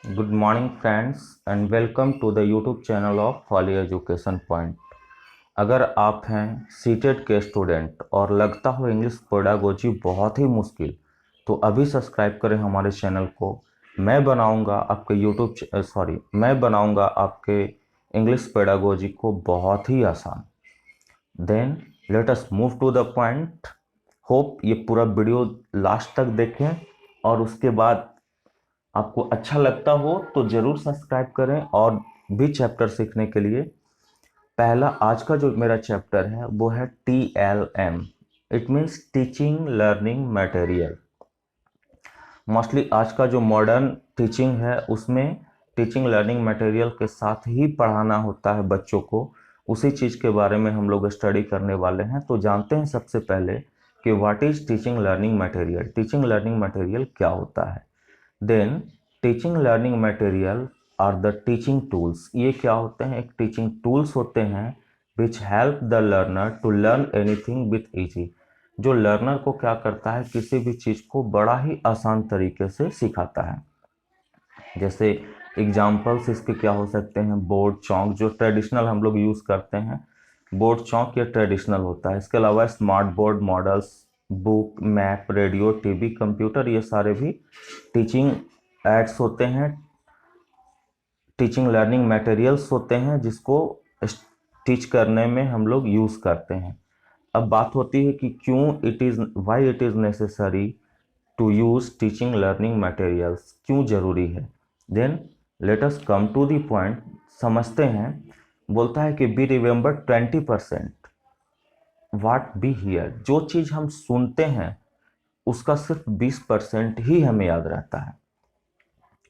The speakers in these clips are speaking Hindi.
Good morning friends and welcome to the YouTube channel of Folly Education Point। अगर आप हैं सीटेट के स्टूडेंट और लगता हो इंग्लिश पेडागोजी बहुत ही मुश्किल, तो अभी सब्सक्राइब करें हमारे चैनल को। मैं बनाऊंगा आपके इंग्लिश पेडागोजी को बहुत ही आसान। Then let us move to the point. Hope ये पूरा वीडियो लास्ट तक देखें और उसके बाद आपको अच्छा लगता हो तो ज़रूर सब्सक्राइब करें और भी चैप्टर सीखने के लिए। पहला आज का जो मेरा चैप्टर है वो है TLM। It means teaching learning material. Mostly आज का जो मॉडर्न टीचिंग है उसमें टीचिंग लर्निंग मटेरियल के साथ ही पढ़ाना होता है बच्चों को। उसी चीज़ के बारे में हम लोग स्टडी करने वाले हैं। तो जानते हैं सबसे पहले कि what is teaching learning material. Teaching learning material क्या होता है। Then teaching learning material are the teaching tools. ये क्या होते हैं? एक टीचिंग टूल्स होते हैं which help the learner to learn anything with easy. जो लर्नर को क्या करता है, किसी भी चीज़ को बड़ा ही आसान तरीके से सिखाता है। जैसे एग्जाम्पल्स इसके क्या हो सकते हैं? बोर्ड चौक, जो ट्रेडिशनल हम लोग यूज़ करते हैं, बोर्ड चौक ये ट्रेडिशनल होता है। इसके अलावा smart board models, book, map, radio, TV, computer, ये सारे भी टीचिंग एड्स होते हैं, टीचिंग लर्निंग मटेरियल्स होते हैं जिसको टीच करने में हम लोग यूज़ करते हैं। अब बात होती है कि why it is necessary to use teaching learning materials, क्यों ज़रूरी है। Then let us come to the point, समझते हैं। बोलता है कि we remember 20% what we hear. जो चीज़ हम सुनते हैं उसका सिर्फ 20% ही हमें याद रहता है।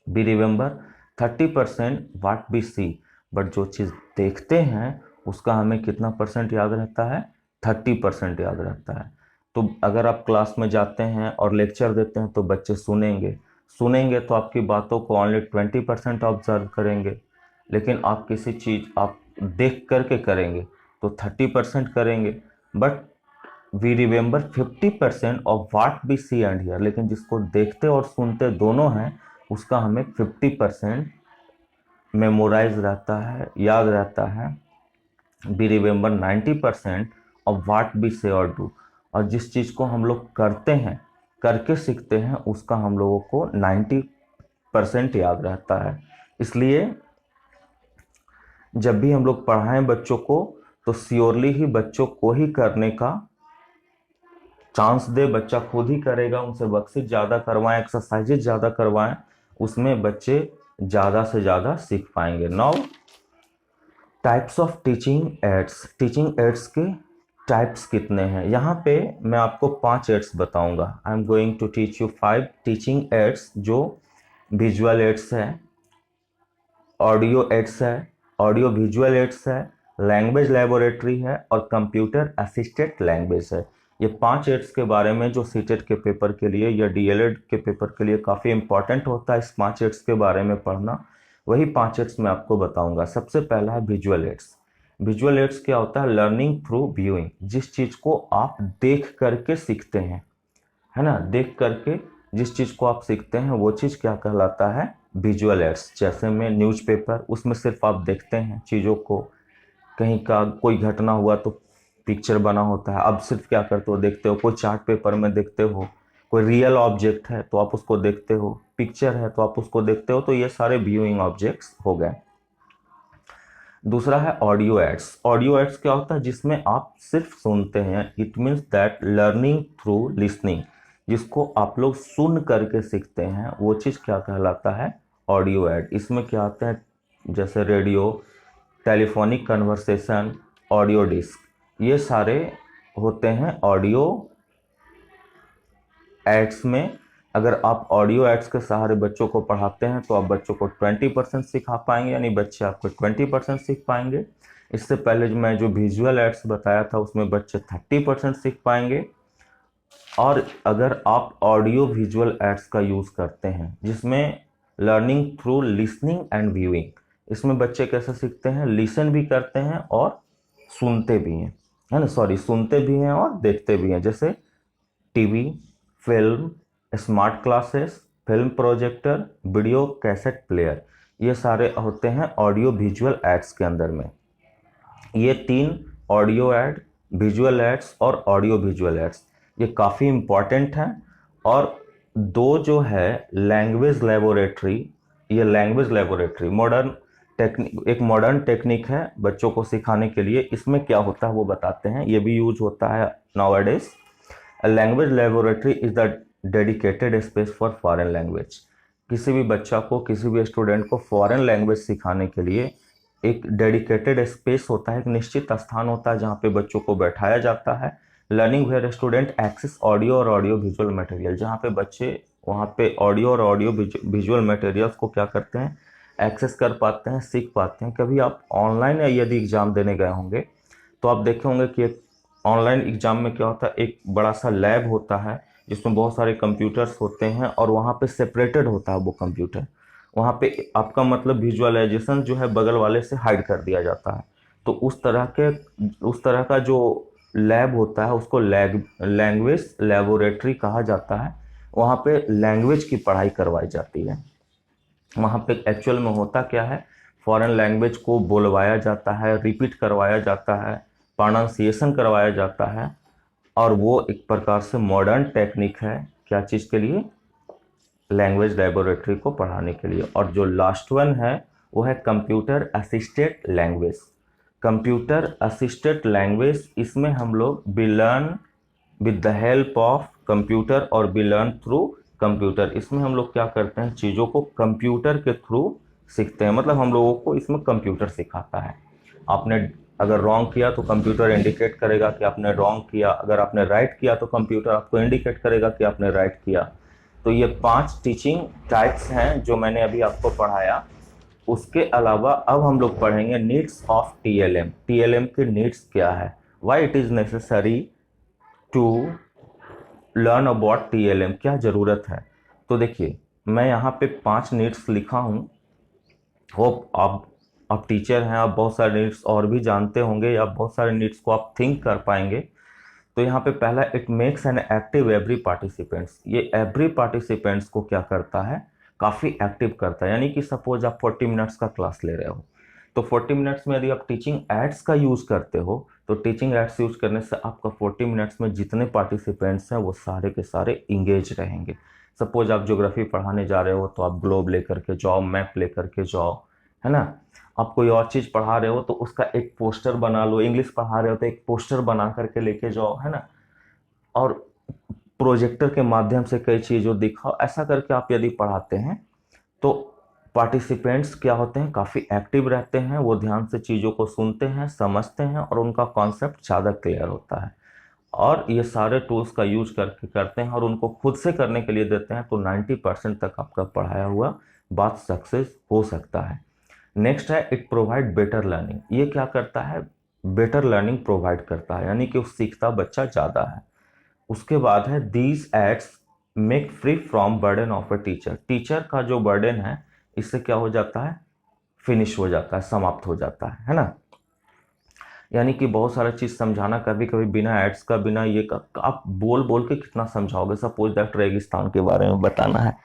We remember 30% what we see. But जो चीज़ देखते हैं उसका हमें कितना परसेंट याद रहता है? 30% याद रहता है। तो अगर आप क्लास में जाते हैं और लेक्चर देते हैं तो बच्चे सुनेंगे तो आपकी बातों को ओनली 20% ऑब्जर्व करेंगे। लेकिन आप किसी चीज़ आप देख करके करेंगे तो 30% करेंगे। But we remember 50% of what we see and hear. लेकिन जिसको देखते और सुनते दोनों हैं उसका हमें 50% मेमोराइज रहता है, याद रहता है। We remember 90% of what we say और डू। और जिस चीज़ को हम लोग करते हैं, करके सीखते हैं, उसका हम लोगों को 90% याद रहता है। इसलिए जब भी हम लोग पढ़ाएं बच्चों को तो श्योरली ही बच्चों को ही करने का चांस दे। बच्चा खुद ही करेगा। उनसे वर्कशीट ज़्यादा करवाएं, एक्सरसाइजेज ज़्यादा करवाएं, उसमें बच्चे ज़्यादा से ज़्यादा सीख पाएंगे। Now types of teaching aids. Teaching aids के टाइप्स कितने हैं? यहाँ पे मैं आपको 5 एड्स बताऊंगा। I am going to teach you 5 teaching aids, जो विजुअल एड्स है, ऑडियो एड्स है, ऑडियो विजुअल एड्स है, लैंग्वेज लेबोरेटरी है और कंप्यूटर असिस्टेड लैंग्वेज है। ये 5 एड्स के बारे में जो सीटेट के पेपर के लिए या डीएलएड के पेपर के लिए काफ़ी इंपॉर्टेंट होता है इस 5 एड्स के बारे में पढ़ना, वही 5 एड्स मैं आपको बताऊंगा। सबसे पहला है विजुअल एड्स। विजुअल एड्स क्या होता है? Learning through viewing. जिस चीज़ को आप देख करके सीखते हैं, है ना, देख करके जिस चीज़ को आप सीखते हैं वो चीज़ क्या कहलाता है? Visual aids. जैसे में न्यूज़पेपर, उसमें सिर्फ आप देखते हैं चीज़ों को, कहीं का कोई घटना हुआ तो पिक्चर बना होता है, अब सिर्फ क्या करते हो? देखते हो। कोई चार्ट पेपर में देखते हो, कोई रियल ऑब्जेक्ट है तो आप उसको देखते हो, पिक्चर है तो आप उसको देखते हो। तो ये सारे व्यूइंग ऑब्जेक्ट्स हो गए। दूसरा है ऑडियो एड्स। ऑडियो एड्स क्या होता है? जिसमें आप सिर्फ सुनते हैं। It means that learning through listening. जिसको आप लोग सुन करके सीखते हैं वो चीज़ क्या कहलाता है? Audio aid. इसमें क्या आते हैं? जैसे radio, telephonic conversation, audio disc, ये सारे होते हैं ऑडियो एड्स में। अगर आप ऑडियो एड्स के सहारे बच्चों को पढ़ाते हैं तो आप बच्चों को 20% सिखा पाएंगे, यानी बच्चे आपको 20% सीख पाएंगे। इससे पहले जो मैं विजुअल एड्स बताया था उसमें बच्चे 30% सीख पाएंगे। और अगर आप ऑडियो विजुअल एड्स का यूज़ करते हैं जिसमें learning through listening and viewing, इसमें बच्चे कैसे सीखते हैं? लिसन भी करते हैं और सुनते भी हैं, है ना, सुनते भी हैं और देखते भी हैं। जैसे TV, film, smart classes, film projector, video cassette player, ये सारे होते हैं ऑडियो विजुअल एड्स के अंदर में। ये 3 ऑडियो ऐड, विजुअल एड्स और ऑडियो विजुअल एड्स, ये काफ़ी इम्पॉर्टेंट हैं। और 2 जो है लैंग्वेज लेबोरेटरी, ये लैंग्वेज लेबोरेटरी मॉडर्न टेक्निक, एक मॉडर्न टेक्निक है बच्चों को सिखाने के लिए। इसमें क्या होता है वो बताते हैं, ये भी यूज होता है nowadays. Language laboratory is the dedicated space for foreign language. किसी भी बच्चा को, किसी भी स्टूडेंट को फॉरेन लैंग्वेज सिखाने के लिए एक डेडिकेटेड स्पेस होता है, एक निश्चित स्थान होता है जहाँ पे बच्चों को बैठाया जाता है। Learning where student access audio और ऑडियो विजुअल मटेरियल, जहाँ पे बच्चे वहाँ पे ऑडियो और ऑडियो विजुअल मटेरियल्स को क्या करते हैं, एक्सेस कर पाते हैं, सीख पाते हैं। कभी आप ऑनलाइन यदि एग्ज़ाम देने गए होंगे तो आप देखे होंगे कि एक ऑनलाइन एग्ज़ाम में क्या होता है, एक बड़ा सा लैब होता है जिसमें बहुत सारे कंप्यूटर्स होते हैं और वहाँ पे सेपरेटेड होता है वो कंप्यूटर। वहाँ पे आपका मतलब विजुअलाइजेशन जो है बगल वाले से हाइड कर दिया जाता है। तो उस तरह का जो लैब होता है उसको लैंग्वेज लेबोरेटरी कहा जाता है। वहाँ पे लैंग्वेज की पढ़ाई करवाई जाती है। वहाँ पे एक्चुअल में होता क्या है, फॉरेन लैंग्वेज को बोलवाया जाता है, रिपीट करवाया जाता है, प्रोनाउंसिएशन करवाया जाता है। और वो एक प्रकार से मॉडर्न टेक्निक है, क्या चीज़ के लिए, लैंग्वेज लेबोरेटरी को पढ़ाने के लिए। और जो लास्ट वन है वो है computer assisted language. Computer assisted language, इसमें हम लोग we learn with the help of computer और वी लर्न थ्रू कंप्यूटर। इसमें हम लोग क्या करते हैं, चीज़ों को कंप्यूटर के थ्रू सीखते हैं। मतलब हम लोगों को इसमें कंप्यूटर सिखाता है। आपने अगर रॉन्ग किया तो कंप्यूटर इंडिकेट करेगा कि आपने रॉन्ग किया, अगर आपने राइट किया तो कंप्यूटर आपको इंडिकेट करेगा कि आपने राइट किया। तो ये 5 टीचिंग टाइप्स हैं जो मैंने अभी आपको पढ़ाया। उसके अलावा अब हम लोग पढ़ेंगे नीड्स ऑफ टीएलएम। टीएलएम के नीड्स क्या है, why it is necessary to learn about TLM, क्या ज़रूरत है। तो देखिए मैं यहाँ पे 5 नीड्स लिखा हूँ। होप आप टीचर हैं, आप बहुत सारे नीड्स और भी जानते होंगे या बहुत सारे नीड्स को आप थिंक कर पाएंगे। तो यहाँ पे पहला, it makes an active every participants. ये एवरी पार्टिसिपेंट्स को क्या करता है, काफ़ी एक्टिव करता है। यानी कि सपोज आप 40 मिनट्स का क्लास ले रहे हो, तो 40 मिनट्स में यदि आप टीचिंग एड्स का यूज़ करते हो तो टीचिंग एड्स यूज़ करने से आपका 40 मिनट्स में जितने पार्टिसिपेंट्स हैं वो सारे के सारे इंगेज रहेंगे। सपोज आप ज्योग्राफी पढ़ाने जा रहे हो तो आप ग्लोब लेकर के जाओ, मैप लेकर के जाओ, है ना। आप कोई और चीज़ पढ़ा रहे हो तो उसका एक पोस्टर बना लो, इंग्लिश पढ़ा रहे हो तो एक पोस्टर बना करके लेके जाओ, है ना। और प्रोजेक्टर के माध्यम से कई चीज़ों दिखाओ। ऐसा करके आप यदि पढ़ाते हैं तो पार्टिसिपेंट्स क्या होते हैं, काफ़ी एक्टिव रहते हैं, वो ध्यान से चीज़ों को सुनते हैं, समझते हैं और उनका कॉन्सेप्ट ज़्यादा क्लियर होता है। और ये सारे टूल्स का यूज करके करते हैं और उनको खुद से करने के लिए देते हैं तो 90% तक आपका पढ़ाया हुआ बात सक्सेस हो सकता है। नेक्स्ट है, इट प्रोवाइड बेटर लर्निंग। ये क्या करता है, बेटर लर्निंग प्रोवाइड करता है, यानी कि वो सीखता बच्चा ज़्यादा है। उसके बाद है, these aids make free from burden of a teacher. Teacher का जो बर्डन है इससे क्या हो जाता है, फिनिश हो जाता है, समाप्त हो जाता है ना। यानी कि बहुत सारा चीज़ समझाना, कभी कभी बिना एड्स का, बिना ये का, आप बोल बोल के कितना समझाओगे। सपोज दैट रेगिस्तान के बारे में बताना है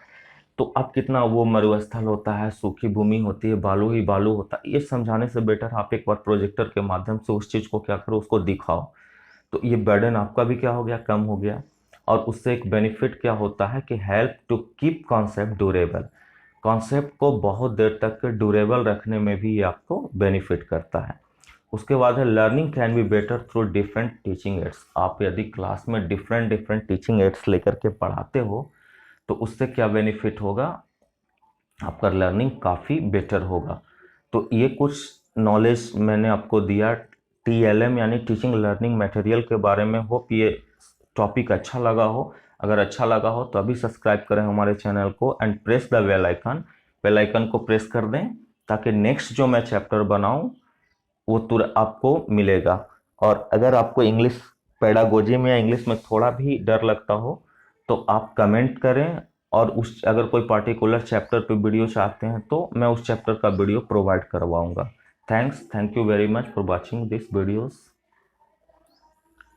तो आप कितना, वो मरुस्थल होता है, सूखी भूमि होती है, बालू ही बालू होता है, ये समझाने से बेटर आप एक बार प्रोजेक्टर के माध्यम से उस चीज़ को क्या करो, उसको दिखाओ। तो ये बर्डन आपका भी क्या हो गया, कम हो गया। और उससे एक बेनिफिट क्या होता है कि help to keep concept durable. Concept को बहुत देर तक ड्यूरेबल रखने में भी ये आपको बेनिफिट करता है। उसके बाद है, learning can be better through different teaching ads. आप यदि क्लास में डिफरेंट डिफरेंट टीचिंग एड्स लेकर के पढ़ाते हो तो उससे क्या बेनिफिट होगा, आपका लर्निंग काफ़ी बेटर होगा। तो ये कुछ नॉलेज मैंने आपको दिया टीएलएम यानी टीचिंग लर्निंग मटेरियल के बारे में। होप ये टॉपिक अच्छा लगा हो। अगर अच्छा लगा हो तो अभी सब्सक्राइब करें हमारे चैनल को and press the bell icon को प्रेस कर दें ताकि नेक्स्ट जो मैं चैप्टर बनाऊं वो तुरंत आपको मिलेगा। और अगर आपको इंग्लिश पेडागोजी में या इंग्लिश में थोड़ा भी डर लगता हो तो आप कमेंट करें, और उस अगर कोई पार्टिकुलर चैप्टर पे वीडियो चाहते हैं तो मैं उस चैप्टर का वीडियो प्रोवाइड करवाऊंगा। Thank you very much for watching this videos.